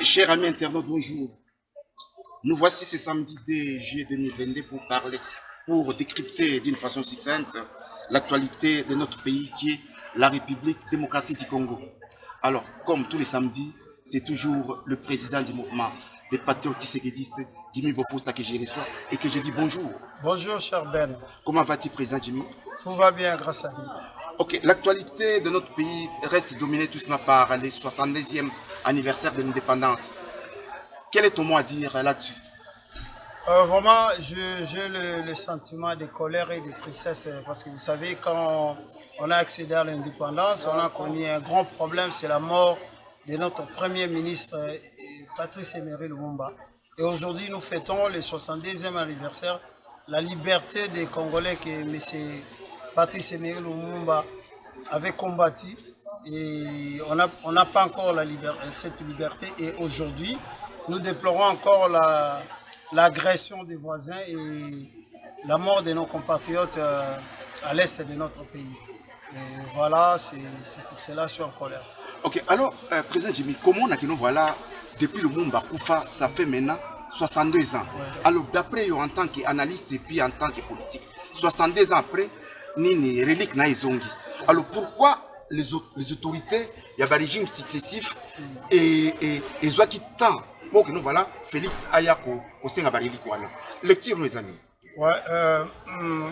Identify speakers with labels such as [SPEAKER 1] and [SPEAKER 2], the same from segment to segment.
[SPEAKER 1] Chers amis internautes, bonjour. Nous voici ce samedi 2 juillet 2022 pour décrypter d'une façon succincte l'actualité de notre pays qui est la République démocratique du Congo. Alors, comme tous les samedis, c'est toujours le président du mouvement des patriotes tshisekédistes, Jimmy Bofoussa, que je reçois et que je dis bonjour.
[SPEAKER 2] Bonjour, cher Ben.
[SPEAKER 1] Comment va-t-il, président Jimmy?
[SPEAKER 2] Tout va bien, grâce à Dieu.
[SPEAKER 1] Ok, l'actualité de notre pays reste dominée tout cela par les 70e anniversaire de l'indépendance. Quel est ton mot à dire là-dessus?
[SPEAKER 2] Vraiment, j'ai le sentiment de colère et de tristesse parce que vous savez, quand on a accédé à l'indépendance, on a connu un grand problème, c'est la mort de notre premier ministre Patrice Emery Lumumba. Et aujourd'hui, nous fêtons le 70e anniversaire, la liberté des Congolais que M. Patrice Emery Lumumba avait combattu. Et on n'a pas encore cette liberté. Et aujourd'hui, nous déplorons encore l'agression des voisins et la mort de nos compatriotes à l'est de notre pays. Et voilà, c'est pour cela que je suis en colère.
[SPEAKER 1] Ok, alors, président Jimmy, comment on a que nous voilà, depuis le Lumumba Koufa, ça fait maintenant 62 ans. Ouais. Alors, d'après, en tant qu'analyste et puis en tant que politique, 62 ans après, Nini, relique Naizongi. Alors, pourquoi les autorités, il y a des régimes successifs et soit qui tend pour que nous voilà, Félix Ayako, au sein de la relique. Lecture, mes amis.
[SPEAKER 2] Ouais,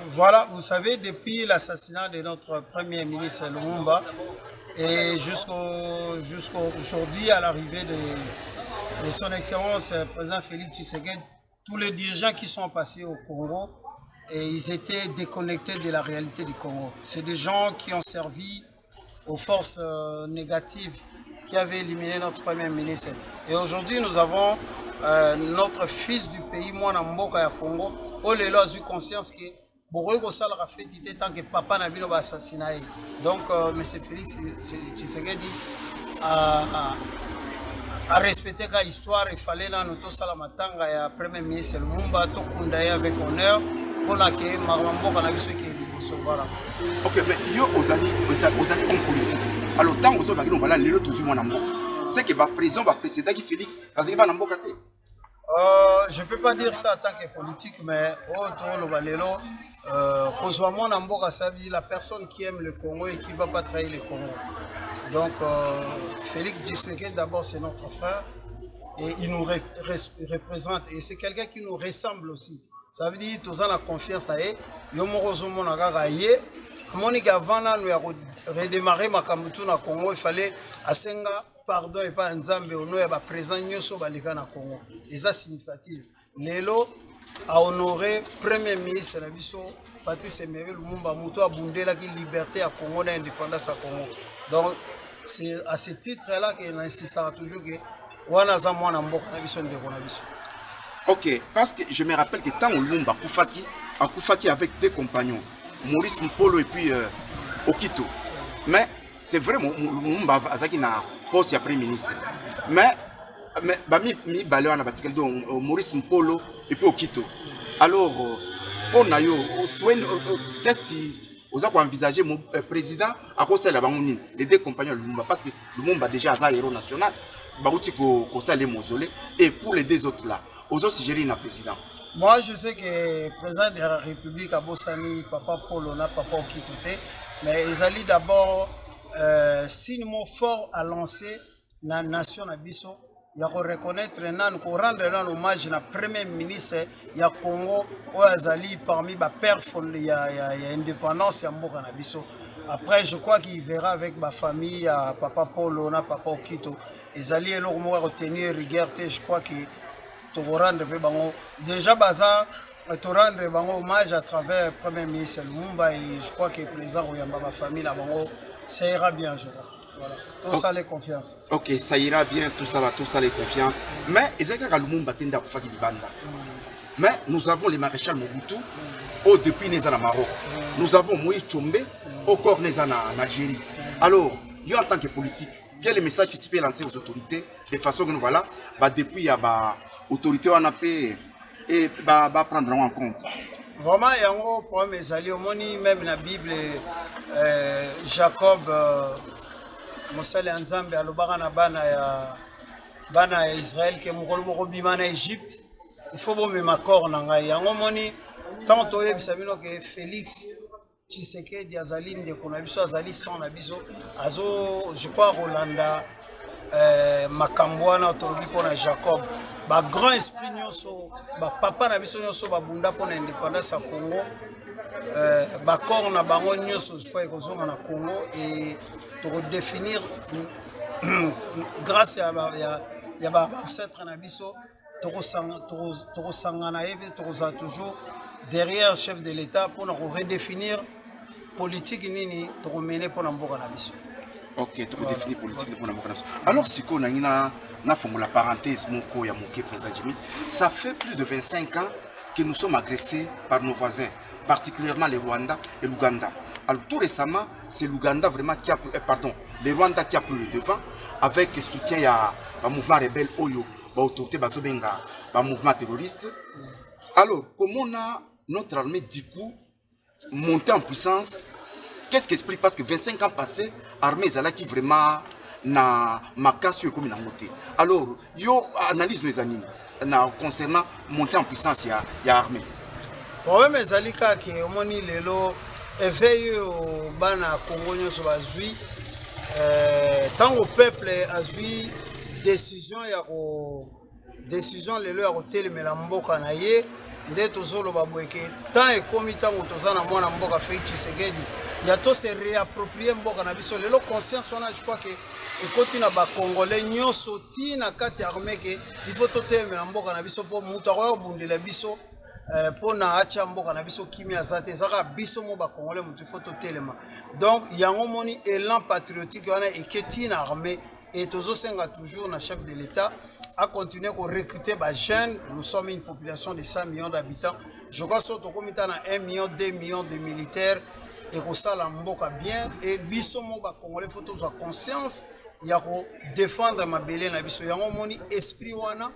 [SPEAKER 2] voilà, vous savez, depuis l'assassinat de notre premier ministre Lumumba et jusqu'aujourd'hui à l'arrivée de son excellence président Félix Tshisekedi, tous les dirigeants qui sont passés au Congo, et ils étaient déconnectés de la réalité du Congo. C'est des gens qui ont servi aux forces négatives qui avaient éliminé notre premier ministre. Et aujourd'hui, nous avons notre fils du pays, Mwana Mboka ya Congo, Olelo a eu conscience que Boroko Salara fait tant que papa n'a pas assassiné. Donc, M. Félix Tshisekedi a respecté l'histoire. Il fallait que nous tous salamatanga ya premier ministre Lumumba to kundaye avec honneur pour que Maramboka na biso qui est voilà.
[SPEAKER 1] Ok, mais yo osali en politique. Alors tant que vous voilà lelo toujours Mwana Mboka. C'est que ba président ba précédent qui Félix parce que ba Mboka té.
[SPEAKER 2] Je ne peux pas dire ça en tant que politique, mais la personne qui aime le Congo et qui ne va pas trahir le Congo. Donc, Félix Tshisekedi, d'abord, c'est notre frère et il nous représente. Et c'est quelqu'un qui nous ressemble aussi. Ça veut dire que nous avons la confiance à eux. Nous avons redémarré Makamutu na Congo. Il fallait à Senga. Pardon et pas Nzambe au nom de présent nyoso balika na Congo. Et ça significatif. Lelo a honoré premier ministre na biso Patrice Emery Lumumba muto abundela ki liberté à Congo na indépendance à Congo. Donc c'est à ce titre là qu'il insistera toujours que wana za mwana mboka na biso ndeko na biso.
[SPEAKER 1] OK, parce que je me rappelle que tant Lumumba Koufaki avec deux compagnons, Maurice Mpolo et puis Okito. Mais c'est vrai Lumumba azaki na poste après ministre. Mais mi balé na batikal do Maurice Mpolo et puis Okito. Alors on a yo qu'est-ce vous avez envisagé mon président à cause de la bangouni les deux compagnons Lumumba parce que Lumumba déjà a héros national baouti ko ça les mausolées et pour les deux autres là aux autres gérer na président.
[SPEAKER 2] Moi je sais que le président de la République a Bossani papa Polo na papa Okito mais ils allaient d'abord signe fort à lancer la nation Abisso. Il y a reconnaître qu'on rendre un hommage à premier ministre ya Congo Oazali parmi les pères fondés il y a indépendance ya Mboka Nabiso. Après je crois qu'il verra avec ma famille papa Polo na papa Okito. Ils allaient leur mot retenir rigueur je crois que to rendre déjà baza to rendre bango hommage à travers premier ministre Lumumba et je crois que président Oyamba ma famille la bango ça ira bien, je crois. Voilà. Tout ça, les confiances.
[SPEAKER 1] Ok, ça ira bien, tout ça, les confiances. Mais, mais nous avons les maréchals Mobutu, depuis les années Maroc. Nous avons Moïse Tchombe, au corps des années en Algérie. Alors, en tant que politique, quel est le message que tu peux lancer aux autorités de façon que nous voilà, depuis, il y a autorité en AP et prendre en compte.
[SPEAKER 2] Vraiment, il y a un problème, même dans la Bible, Jacob, Moussale Nzambe, Alobara Nabana, bana ya Israël ke mokolo moko bima na Égypte il faut bon même accord na ngai yango moni tant to yebisa bino ke Félix Tshisekedi azali ndeko na biso azali sans na biso azo je crois Rolanda makambo wana tolobi mpona Jacob ba grand esprit nyonso ba papa na biso nyonso babunda mpona indépendance ya Congo bakor na bango nyonso je crois ekozonga na Congo et tokodéfinir grâce ya ba ancêtre na biso tokosangana ye mpe tokozala toujours derrière chef de l'État mpona redéfinir politique nini tokomene mpona mboka na biso.
[SPEAKER 1] Ok, tu redéfinis politique pour la mboka na biso. Alors si on a une formule parenthèse moko ya moké président Jimmy, ça fait plus de 25 ans que nous sommes agressés par nos voisins, particulièrement les Rwandais et l'Ouganda. Alors tout récemment, c'est l'Ouganda vraiment qui a les Rwandais qui a pris le devant avec le soutien à un mouvement rebelle Oyo, autorité bazobenga, un mouvement terroriste. Alors, comment on a notre armée du coup monté en puissance? Qu'est-ce qui explique? Parce que 25 ans passés, l'armée est là qui vraiment na makasio comme na monté. Alors, yo analyse nos animes concernant monter en puissance ya armée.
[SPEAKER 2] Bon, mais zalika ke omoni lelo éveil au bana Congo nyonso bazui tant au peuple azui décision lelo ya kotelemela mboka na ye nde tozoloba boyeke tant ekomi ntango toza na mwana mboka Félix Tshisekedi ya to se réapproprier mboka na biso lelo conscience wana je crois que ekoti na ba congolais nyonso ti na kati ya armée ke il faut totelemela mboka na biso po mutu akoya kobundela biso pona acha mboka na biso kimi azate ezaka biso mo ba congolais mutu il faut totelema donc yango moni élan patriotique wana eketi na armée et tozosenga toujours na chef de l'État à continuer à recruter des jeunes. Nous sommes une population de 100 millions d'habitants. Je crois que nous avons 1 million, 2 millions de militaires et que ça la mboka bien. Et bisomo ba Congolais faut avoir conscience il y a défendre ma belé na biso yango moni esprit wana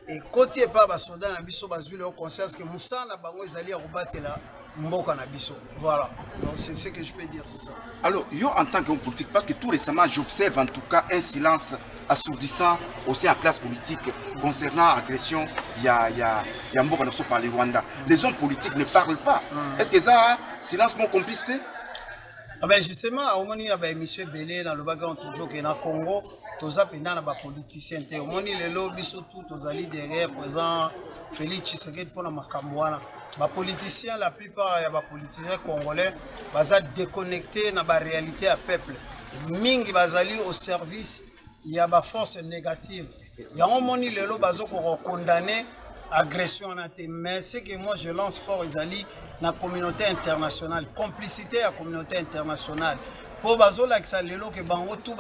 [SPEAKER 2] et côté pas ba soda na biso ba zule conscience que musa na bango ezali a kobatela mboka na biso. Voilà. Donc c'est ce que je peux dire c'est ça.
[SPEAKER 1] Alors, yo en tant qu'homme politique parce que tout récemment j'observe en tout cas un silence assourdissant aussi en classe politique concernant l'agression Mboka par les Rwandais. Les hommes politiques ne parlent pas. Est-ce que ça silence mon complicité?
[SPEAKER 2] Ah ben justement, au moment où M. Belé dans le bagarre toujours que dans Congo, tous les politiciens, au moment où les lobbies surtout, tous les derrière présent Félix Tshisekedi pour la Makambouana. Les politiciens, la plupart des politiciens congolais, sont déconnectés de la réalité à peuple. Mingi bazali au service. Il y a des forces négatives. Il y a un moment où les gens sont condamnés à l'agression. Mais ce que moi je lance fort, dans la communauté internationale, complicité à la communauté internationale. Pour les gens qui ont tout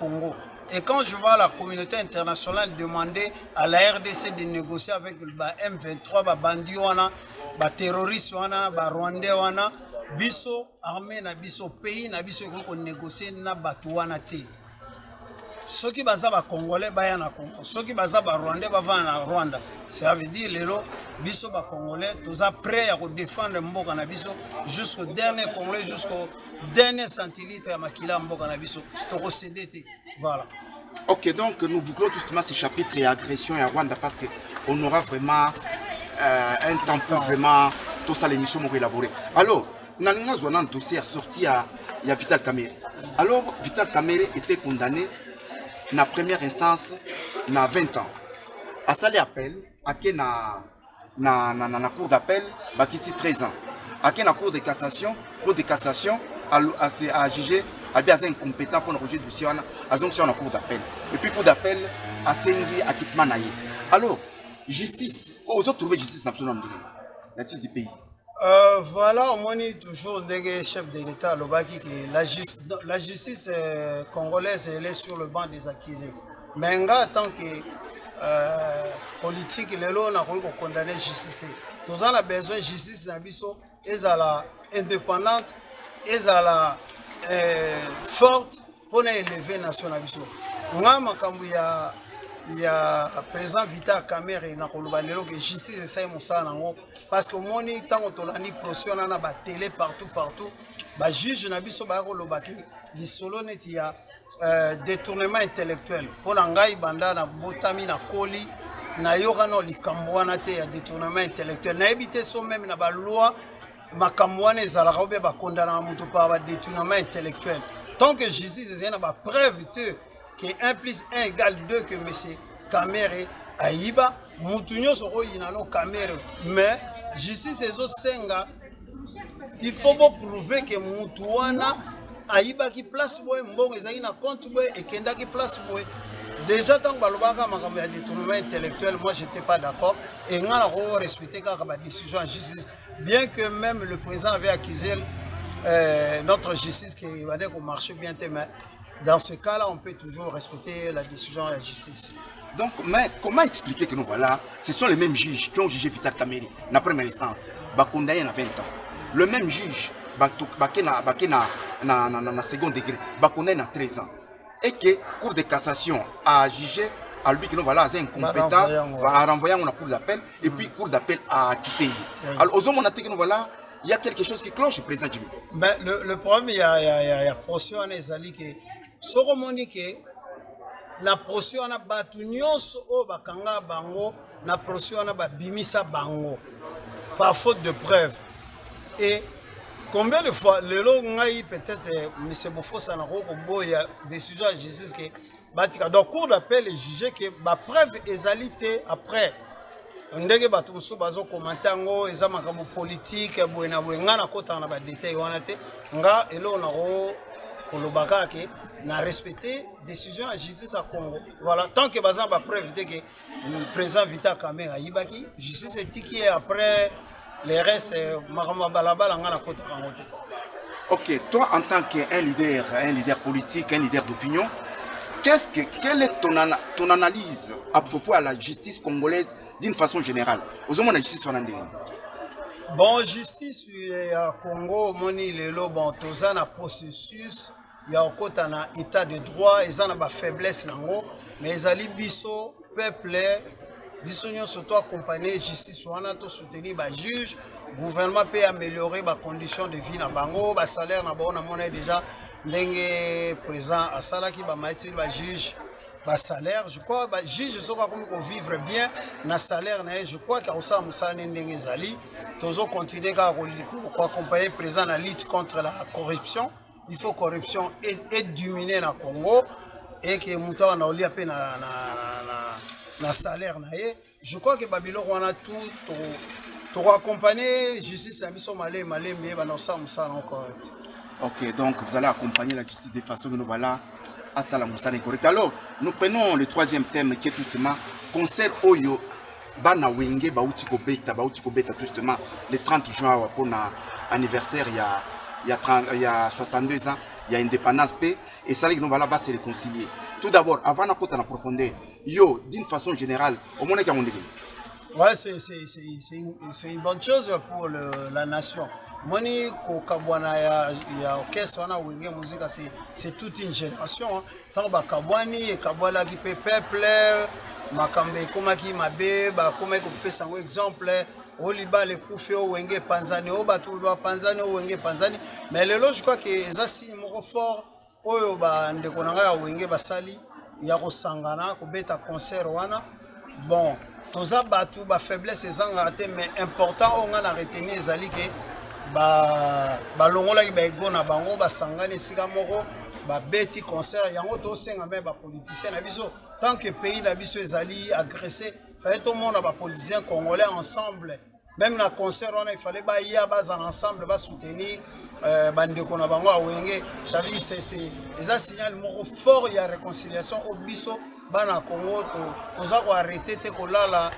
[SPEAKER 2] Congo. Et quand je vois la communauté internationale demander à la RDC de négocier avec le M23, les bandits, les terroristes, les Rwandais, biso armée, biso pays, biso négocier na batouana te. Ceux qui baza ba Congolais baya na Congo, ceux qui baza ba Rwandais bava na Rwanda. Ça veut dire lelo biso ba Congolais tous prêts à défendre mboka na biso jusqu'au dernier Congolais jusqu'au dernier centilitre ya makila mboka na biso toko céder. Voilà.
[SPEAKER 1] OK, donc nous bouclons justement ce chapitre et agression à Rwanda parce que on aura vraiment un temps pour vraiment tout ça l'émission moko élaborée. Alors, nalinga zwana dossier sorti à Vital Kamerhe. Alors Vital Kamerhe était condamné na première instance na 20 ans. A sali appel, à qui na cour d'appel, bakiti 13 ans. À qui na cour de cassation a jugé a bien incompétent pour le rejet du dossier à zone na cour d'appel. Et puis cour d'appel a sengi acquittement naïe. Alors justice, aux autres trouver justice absolument la justice du pays.
[SPEAKER 2] Voilà, on est toujours des chefs de l'État, la justice congolaise elle est sur le banc des accusés. Mais en tant que politique, les lois n'ont pas condamné la justice. Tous on a besoin de justice indépendante, forte pour élever la nation. Il y a président Vital Kamerhe na koloba lelo que justice essaye mosala nango parce que moni tango tolandi procès na ba télé partout ba juge na biso ba koloba que lisolo neti ya détournement intellectuel. Pour l'angai banda na botami na koli na yokano likambwana te ya détournement intellectuel. Na ebité so même na ba loi makambwana ezalaka obe ba kondana mutu pa ba détournement intellectuel. Tant que justice est na ba preuve que 1 plus 1 égale 2 que monsieur Kamere Aïba mutu nyonso ko yinano Kamere mais justice ezo senga il faut prouver que mutu wana Aïba qui place boy mbongo ezaki na compte boy et kenda qui place boy déjà tant balobaka makambo ya détournement intellectuel moi j'étais pas d'accord et ngana ko respecter ka ba décision en justice bien que même le président avait accusé notre justice qui va dire qu'on marche bien mais dans ce cas là on peut toujours respecter la décision de la justice.
[SPEAKER 1] Donc, mais comment expliquer que nous voilà, ce sont les mêmes juges qui ont jugé Vital Kamerhe dans la première instance, condamné à 20 ans. Le même juge, na second degré, condamné à 13 ans. Et que la Cour de cassation a jugé à lui que nous voilà, c'est incompétent, a renvoyé à la Cour d'appel, et puis la Cour d'appel a quitté. Alors, aux hommes, on a dit que nous voilà, il y a quelque chose qui cloche, président Jimmy.
[SPEAKER 2] Mais le problème, il y a procès en Ezali que, ce qu'on dit que, na procès wana batu nyonso o bakanga bango na procès wana babimisa bango par faute de preuve et combien de fois lelo ngai peut-être monsieur Bofosa na ko boya décision de justice que batika donc cour d'appel et jugé que ba preuve ezalité après ndenge batu musu bazo commenter ngo eza makambo politique boena boenga na kota na ba détail wana te nga elo na ko kolobaka ke na respecter décision à justice à Congo. Voilà, tant que bazan ba preuve que le président Vital Kamerhe Aïbaki, justice est qui après les restes marama balabala ngana kota kangote.
[SPEAKER 1] OK, toi en tant qu'un leader politique, un leader d'opinion, quelle est ton analyse à propos de la justice congolaise d'une façon générale? Aux hommes la justice en Andé.
[SPEAKER 2] Bon, justice à Congo, moni lelo bon toza na processus il y a encore un état de droit, ils ont une faiblesse, mais ils ont biso peuple, biso surtout accompagner justice, on a tout soutenir les juges, le gouvernement peut améliorer les conditions de vie dans bango, les salaires na bon, on a déjà ndenge présent à sala qui va mettre les juges, les salaires, je crois les juges sont comme vivre bien na salaire je crois qu'il y a aussi musa ndenge zali, toujours continuer à accompagner le président dans la lutte contre la corruption. Il faut corruption et diminuer dans le Congo et que Mouta na oli appel na salaire na ye. Je crois que Babylone on a tout pour accompagner justice à biso malé mais banosa musa encore.
[SPEAKER 1] OK, donc vous allez accompagner la justice de façon que nous voilà à sala musa correct. Alors, nous prenons le troisième thème qui est justement concert Oyo bana wenge bauti ko beta tout justement le 30 juin pour l'anniversaire il y a 62 ans, il y a indépendance paix et ça nous va là-bas se réconcilier. Tout d'abord, avant de côté en profondeur, yo d'une façon générale, au moins qu'il y a
[SPEAKER 2] ouais, c'est une bonne chose pour la nation. Moni ko kabwana ya orchestre wana wenge musique c'est toute une génération. Tant ba kabwani et kabwala qui peut peuple makambe komaki mabe ba komaki ko pesa un exemple Oliba le koufi au wenge panzani au batu ba panzani au wenge panzani mais lelo je crois que ça signe moko fort oyo ba ndeko nanga ya wenge basali ya ko sangana ko beta concert wana bon toza batu ba faiblesse ezanga te mais important on a retenir ezali ke ba longola ki ba ego na bango ba sangana esika moko ba beti concert yango to senga même ba politicien na biso tant que pays na biso ezali agressé fallait tout le monde ba politiciens congolais ensemble. Même dans le concert, il fallait y avoir ensemble, soutenir bandeko na bango a wenge. Ça veut dire c'est un signal fort, il y a réconciliation au biso bana Congo toza ko arrêter te ko lala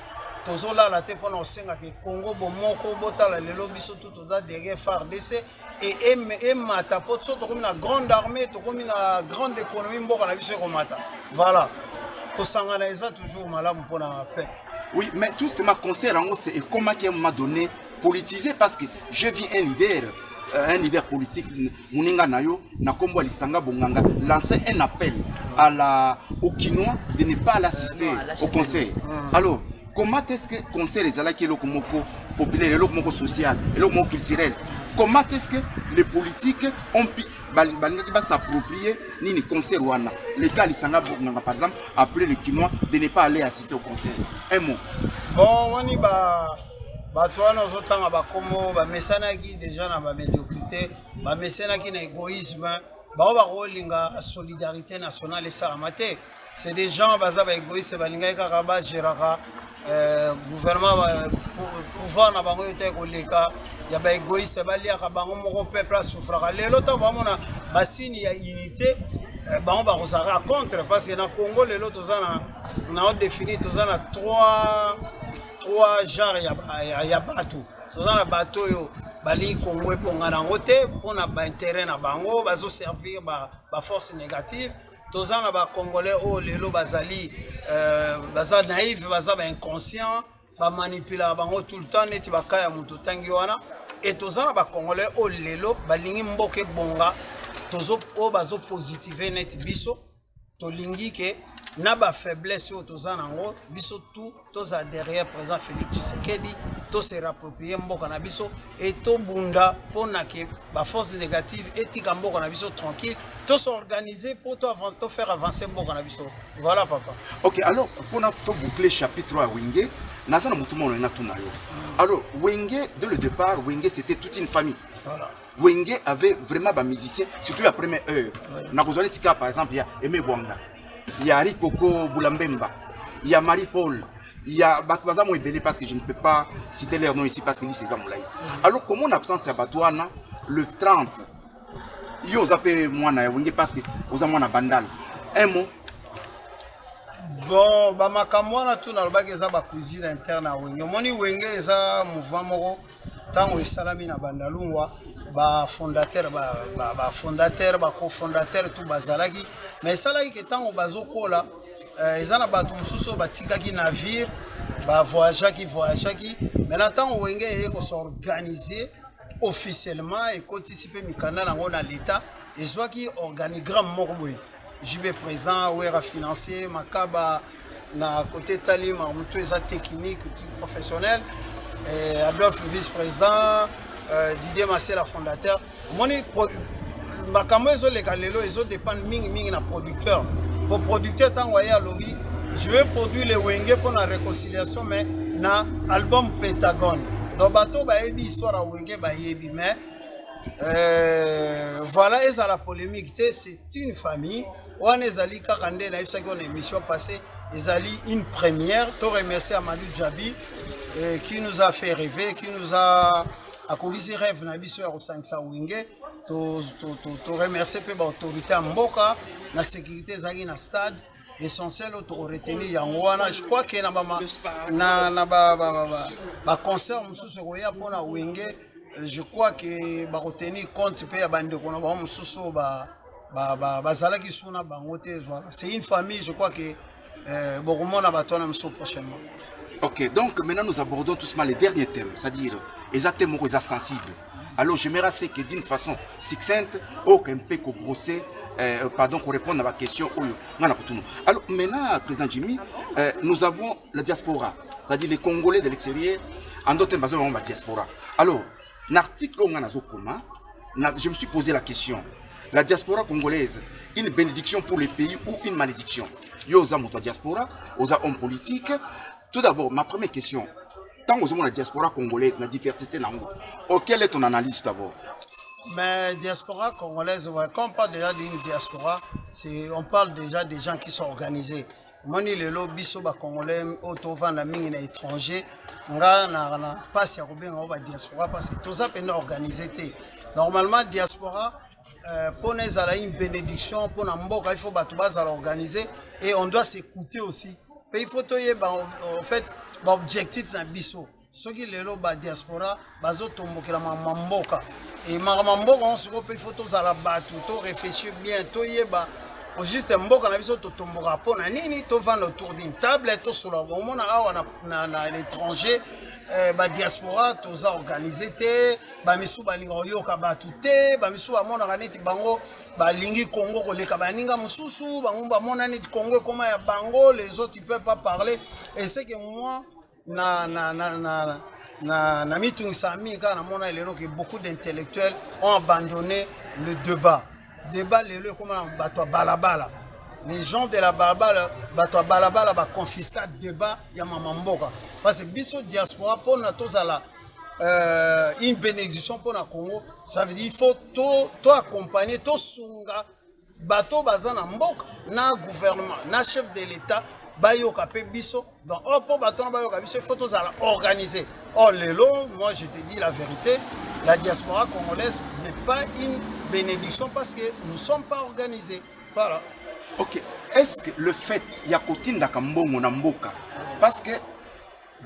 [SPEAKER 2] tozo lala te pona osenga ke Congo bomoko botala lelo biso tout toza derrière FARDC et mata po so to comme une grande armée to comme une grande économie mboka na biso ko mata. Voilà. Ko sangana eza toujours malamu pona paix.
[SPEAKER 1] Oui, mais tout ce concert en gros, c'est comment qu'à un moment donné politisé parce que je vis un leader politique, Mouninga Nayo, Nakombo Lisanga Bonganga, lancer un appel aux Kinois de ne pas l'assister au concert. Alors, comment est-ce que le concert est là qui est le populaire, le social, le culturel? Comment est-ce que les politiques balingaki va s'approprier nini concert wana. Les cas lisanga par exemple appeler les Kinois de ne pas aller assister au concert. Un mot.
[SPEAKER 2] Bon, on y bato wana ozotanga bakomo bamesanaki déjà na bamédiocrité bamesanaki na égoïsme bao bakolinga solidarité nationale esalama te. C'est des gens baza baégoïste balingaki kaka bagéraka gouvernement pouvoir na bango yo te koleka ya baégoïste baliaka bango moko peuple asouffraka lelo ntango bamona basini ya unité bango bakozalaka contre parce que na Congo lelo toza na odéfini toza na trois genres ya bato toza na bato oyo bali Congo eponga nango te mpona baintérêt na bango bazoservir baforce négative toza na bacongolais oyo lelo bazali baza naïve baza bainconscient bamanipulaka bango tout le temps neti bakaya moto tangi wana et toza na bacongolais oyo lelo balingi mboka ebonga oyo bazopositive neti biso tolingi ke na ba faiblesse oyo toza nango biso tout toza derrière président Félix Tshisekedi to se rapproprier mboka na biso et to bunda pona ke ba force négative etika mboka na biso tranquille to s'organiser pour to avancer to faire avancer mboka na biso. Voilà papa.
[SPEAKER 1] OK, alors pour to boucler chapitre 3 Wenge nazana mutuma on a tunayo. Alors Wenge dès le départ Wenge c'était toute une famille.
[SPEAKER 2] Voilà.
[SPEAKER 1] Wenge avait vraiment ba musiciens surtout la première heure. Na kozali tika par exemple il y a Aimé Bwanga. Il y a Rikoko Boulambemba, il y a Marie-Paul, il y a Batouaza Mouébélé parce que je ne peux pas citer leur nom ici parce qu'il dit c'est Zamoulaï. Alors comment on absence à Batouana le 30 il y a Osapé Moana parce que Osamwana Bandal. Un mot.
[SPEAKER 2] Bon, Bamakamwana tout dans le bac eza ba cuisine interne à Wenge. Moni Wenge eza mouvement moko tango esalami na Bandalungwa. Fondateur, cofondateur tout bazalaki mais salaki que tant au bazokola ezana batu mususu batikaki navire voyageaki maintenant tant Wenge eko s'organiser officiellement et participer mikanda nango na l'état ezwaki organigramme moko boye JB présent ouera financier makaba na côté tali mutu eza technique professionnel Adolphe vice-président Didier Massé la fondateur moni makambo ezo leka lelo ezo dépendre mingi na producteur pour producteur tant waya lobby je vais produire les Wenge pour la réconciliation mais na album Pentagone donc bato ba yebi histoire à Wenge ba yebi mais voilà eza la polémique c'est une famille on ezali kaka nde na yebisaki on émission passée ezali une première to remercier Amadou Djabi qui nous a fait rêver qui nous a akobisi rêve na biso ya kosangisa Wenge to remercier pe ba autorité ya mboka na sécurité ezali na stade essentiel to retenir yango wana je crois que na ba concert mususu koya pona Wenge je crois que ba retenir compte pe ya bandeko na ba mususu bazalaki suna bango te voilà c'est une famille je crois que bokomona batona mususu prochainement.
[SPEAKER 1] OK, donc maintenant nous abordons tout simplement les derniers thèmes, c'est-à-dire les thèmes sensibles. Alors j'aimerais que d'une façon succincte, aucun peu qu'on brosser, pardon, qu'on réponde à ma question. Alors maintenant, Président Jimmy, nous avons la diaspora, c'est-à-dire les Congolais de l'extérieur, en d'autres termes, nous avons la diaspora. Alors, l'article je me suis posé la question, la diaspora congolaise, une bénédiction pour les pays ou une malédiction? Yosa la diaspora, aux hommes politiques. Tout d'abord, ma première question, tant que la diaspora congolaise, la diversité, quelle est ton analyse d'abord?
[SPEAKER 2] Mais diaspora congolaise, quand on parle déjà d'une diaspora, on parle déjà des gens qui sont organisés. Moni le lobby soba congolais, autovan la mine étranger, nga na passe ya robin ba diaspora parce que tout ça peut organisé. Normalement diaspora pour nous avoir une bénédiction pour na mboka il faut batu baza organiser et on doit s'écouter aussi. Il faut en fait l'objectif na biso soki lelo ba diaspora bazo tombokela mamboka et mamboka on se il faut tozala batu to réfléchir bien to yeba au juste mboka na biso to tomboka pona nini to vendre autour d'une table to solo au mona awa na l'étranger ba diaspora toza organisé te ba misu balinga yoka batu te ba misu amona kaneti bango balingi Congo koleka baninga mususu bango bamona neti Congo comment ya bango les autres ils peuvent pas parler et c'est que moi na mitungisa mika na mona lelo que beaucoup d'intellectuels ont abandonné le débat débat lelo comme bato balabala. Les gens de la balabala, bato balabala ba confisquer débat ya mama mboka. Parce que biso diaspora pour na tozala une bénédiction pour la Congo, ça veut dire il faut tout accompagner, tout sunga bato bazana mboka na gouvernement, na chef de l'État bayoka pe biso. Donc pour bato na bayoka biso, il faut tous organiser. Or lelo, moi je te dis la vérité, la diaspora congolaise n'est pas une bénédiction parce que nous ne sommes pas organisés. Voilà.
[SPEAKER 1] Ok. Est-ce que le fait il y a Kotinda Kambongo Namboka parce que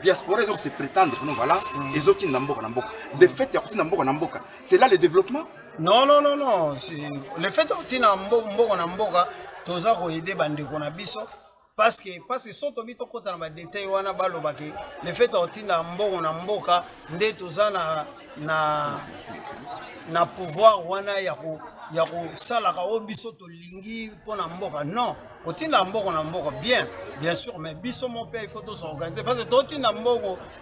[SPEAKER 1] diaspora ils ont se prétendre voilà ils ont Namboka. Le fait il y a Kotinda Namboka, c'est là le développement?
[SPEAKER 2] Non. Le fait Kotinda Namboka, tous a aider bande qu'on a biso. Parce que soto bito kota na ba détail wana baloba ke le fait Kotinda Namboka nde toza na pouvoir wana ya ko salaka o biso to lingi pona mboka. Non, Kotinda Namboka bien sûr, mais biso mon père il faut tout s'organiser parce que Kotinda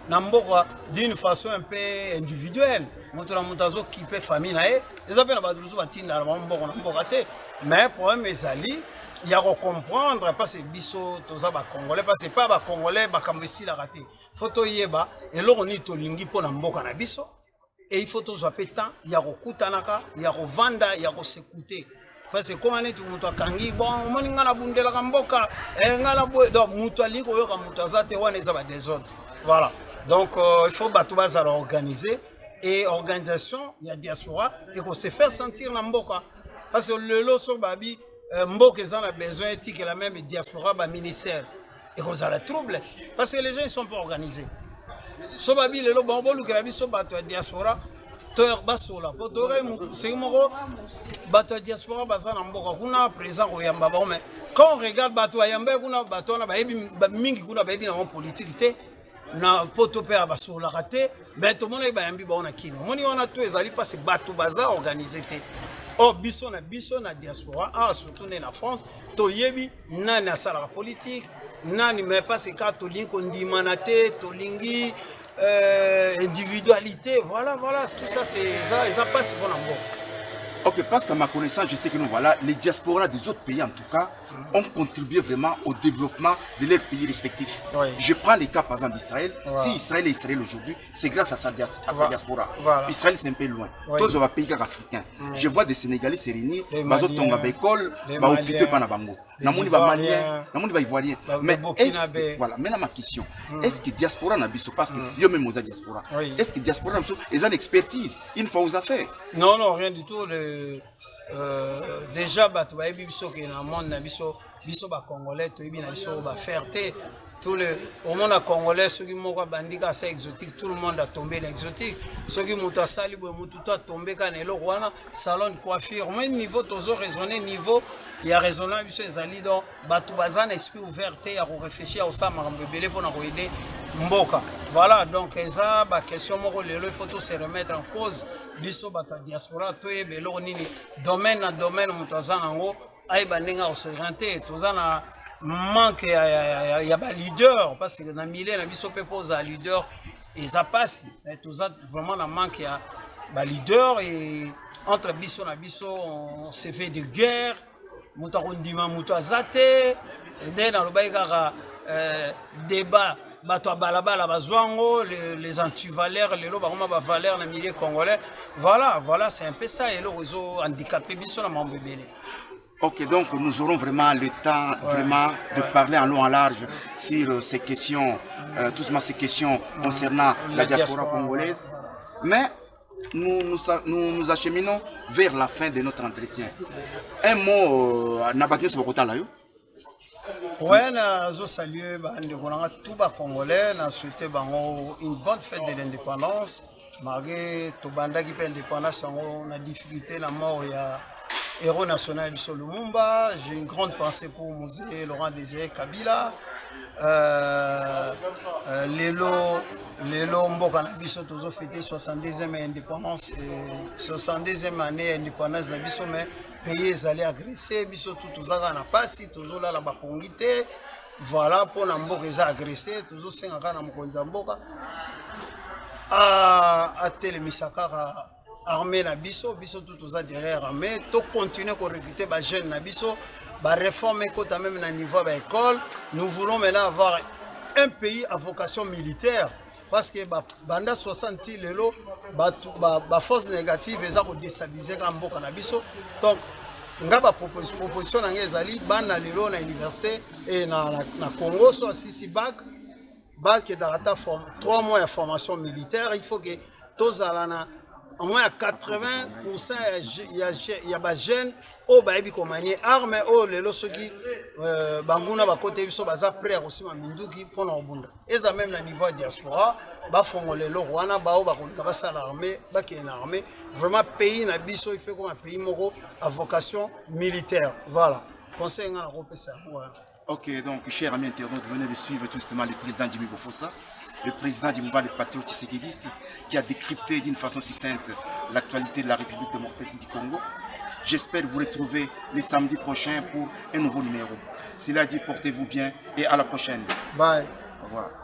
[SPEAKER 2] Namboka d'une façon un peu individuelle. Moto na mutazo kipe famille na e ezapena baduluzu batinda Namboka te, mais problème ezali il y a à comprendre parce que biso toza ba congolais parce que pas ba congolais ba kambesi la raté photo yeba et loro ni to lingi pona mboka na biso et il faut toza pétant il y a kutanaka il y a vanda il y a s'écouter parce que comment tu muto kangi bon moni ngana bundela ka mboka ngala donc muto ali ko yoka muto azate wana eza ba désordre. Voilà, donc il faut bato bazala organiser et organisation il y a diaspora et qu'on se faire sentir na mboka parce que le lo so babi mboka ils ont besoin éthique la même diaspora ba ministère et qu'on a le trouble parce que les gens ils sont pas organisés. So babi le lo bombo lu kerabi so bato diaspora to basola po to c'est moko bato diaspora bazana mboka kuna présent ko yamba ba mais quand on regarde bato yamba kuna bato na ba mingi kuna ba na politique te na poto pe basola raté mais tout le monde ba yambi ba on a kino moni on a tout ezali parce bato baza organisé te. Oh, biso na diaspora, surtout na France, to yebi nani asala la politique, nani mais pas c'est quand to lingi kondimanate, to lingi individualité, voilà, tout ça c'est ça passe bon en bon.
[SPEAKER 1] Ok, parce qu'à ma connaissance, je sais que nous, voilà, les diasporas des autres pays, en tout cas, ont contribué vraiment au développement de leurs pays respectifs. Oui. Je prends les cas, par exemple, d'Israël. Voilà. Si Israël est Israël aujourd'hui, c'est grâce à sa diaspora. Voilà. Israël, c'est un peu loin. Oui. Tous les pays africains. Je vois des Sénégalais se réunir, les Maliens, les Ivoiriens. Mais voilà, maintenant ma question, est-ce que diaspora n'a pas parce que yo même aux diaspora. Est-ce que diaspora n'a ils ont une expertise une fois aux affaires?
[SPEAKER 2] Non, rien du tout. Déjà bato ba biso ke na monde na biso ba congolais to yebi na biso ba fierté tout le au monde congolais ceux qui moko bandika ça exotique tout le monde a tombé l'exotique ceux qui muta sali bo mutu to tombé kana eloko wana salon de coiffure même niveau tozo raisonner niveau il y a raisonnement biso ezali donc bato bazana esprit ouverté à réfléchir au ça makambo belé pona ko aider mboka. Voilà, donc ça ba question moko lelo il faut tout se remettre en cause biso bata diaspora to yebe lo nini domaine na domaine mutu azana ngo ay bandenga o s'orienter tozana manque ya ba leader parce que na milieu na biso pe pose à leader et ça passe mais tout ça vraiment na manque ya ba leader et entre biso na biso on se fait de guerre mutu akondima mutu azate nde na lobai kaka débat bato balabala bazwango les anti-valeurs les loba ba valeurs na milieu congolais. Voilà, c'est un peu ça et le réseau handicapé biso na mambo belé.
[SPEAKER 1] Ok, donc nous aurons vraiment le temps de parler en long en large sur ces questions, toutes ces questions concernant la diaspora congolaise. Mais nous acheminons vers la fin de notre entretien. Un mot, Nabatino Sobokota là.
[SPEAKER 2] Ouais, je salue tous les Congolais, je souhaite une bonne fête de l'indépendance. Malgré tout le monde qui est indépendance, on a difficulté la mort. Il y a héros national Bissau Lumumba. J'ai une grande pensée pour Musée Laurent Désiré Kabila. Lelo Mboka na biso toujours fêté 62e indépendance, 62e année indépendance na biso mais pays ezali agressé biso tout zaka na pasi toujours là la bapongité. Voilà pour na mboka eza agressé toujours sengaka na mokonzi mboka a telemisaka armée na biso tout aux derrière armée to continuer à recruter ba jeunes na biso ba réformer côté même na niveau ba école. Nous voulons maintenant avoir un pays à vocation militaire parce que banda 60 lelo ba force négative eza ko déstabiliser ka mboka na biso. Donc nga ba proposition na ngezali bana lelo na université et na Congo so sisi bac qui data 3 mois de formation militaire. Il faut que tous alana au moins à 80% il y a des jeunes au baïbi komani armes au lelo soki banguna ba côté biso baza prêt aussi ma minduki pour na obunda eza même na niveau diaspora ba fongo lelo wana ba o ba kolika ba sala armée ba ki na armée vraiment pays na biso il fait comme un pays moko à vocation militaire. Voilà conseil ngana ko pesa.
[SPEAKER 1] Ok, donc chers amis internautes, venez de suivre tout justement le président Jimmy Bofossa, le président du mouvement des patriotes tshisekidistes, qui a décrypté d'une façon succincte l'actualité de la République démocratique du Congo. J'espère vous retrouver le samedi prochain pour un nouveau numéro. Cela dit, portez-vous bien et à la prochaine.
[SPEAKER 2] Bye.
[SPEAKER 1] Au revoir.